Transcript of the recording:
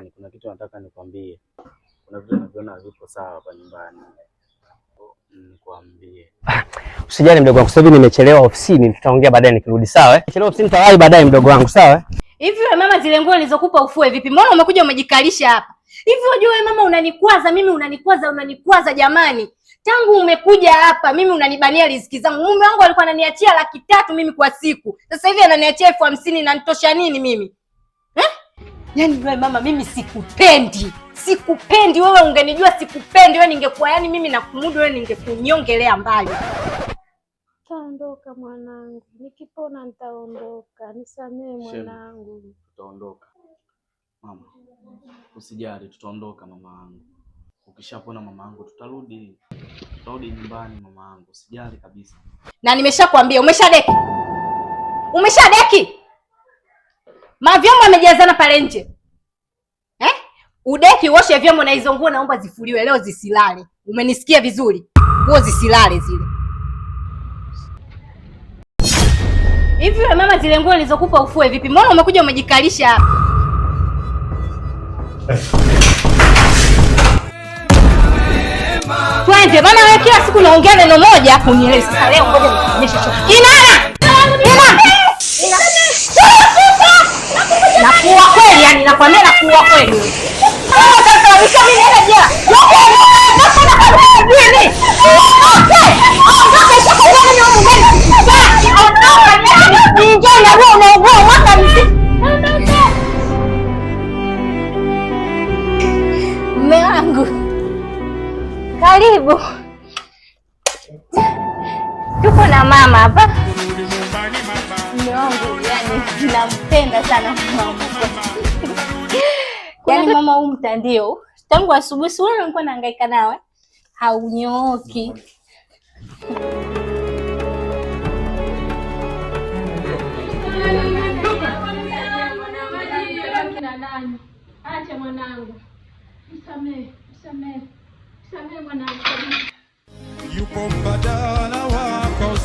samahani, kuna kitu nataka nikwambie. Kuna vitu naviona vipo sawa hapa nyumbani. Nikwambie. Usijali mdogo wangu, sasa hivi nimechelewa ofisini, tutaongea baadaye nikirudi, sawa eh? Nimechelewa ofisini, tutawahi baadaye mdogo wangu, sawa? Hivi wewe mama, zile nguo nilizokupa ufue vipi? Mbona umekuja umejikalisha hapa? Hivi unajua wewe mama unanikwaza, mimi unanikwaza jamani. Tangu umekuja hapa mimi unanibania riziki zangu. Mume wangu alikuwa ananiachia 300,000 mimi kwa siku. Sasa hivi ananiachia 50,000 na nitosha nini mimi? Yaani wewe mama mimi sikupendi. Sikupendi wewe, ungenijua sikupendi wewe ningekuwa yani mimi nakumudu wewe ningekunyongelea mbali. Taondoka mwanangu. Nikipona nitaondoka. Nisamee mwanangu. Tutaondoka. Mama, usijali, tutaondoka mama yangu. Ukishapona mama yangu tutarudi nyumbani mama yangu. Usijali kabisa. Na nimeshakwambia umeshadeki. Umeshadeki? Mavyombo yamejazana pale nje. Udeki uoshe vyombo na hizo nguo naomba zifuliwe leo zisilale. Umenisikia vizuri? Nguo zisilale zile. Hivi wewe mama, zile nguo nilizokupa ufue vipi? Mbona umekuja umejikalisha hapa? Twende, maana wewe kila siku naongea neno moja kunieleza. Sasa leo ngoja nikuonyeshe chochote. Kinana! Nakuwa kweli, yani nakwambia nakuwa kweli. Sasa mimi naenda jela. Mume wangu, karibu. Tuko na mama hapa. Mume wangu, yani nampenda sana mama. Yaani mama huu mtandio tangu asubuhi sura nilikuwa nahangaika nawe. Haunyooki. Acha mwanangu. Msamehe mwanangu. Yupo mbadala wako.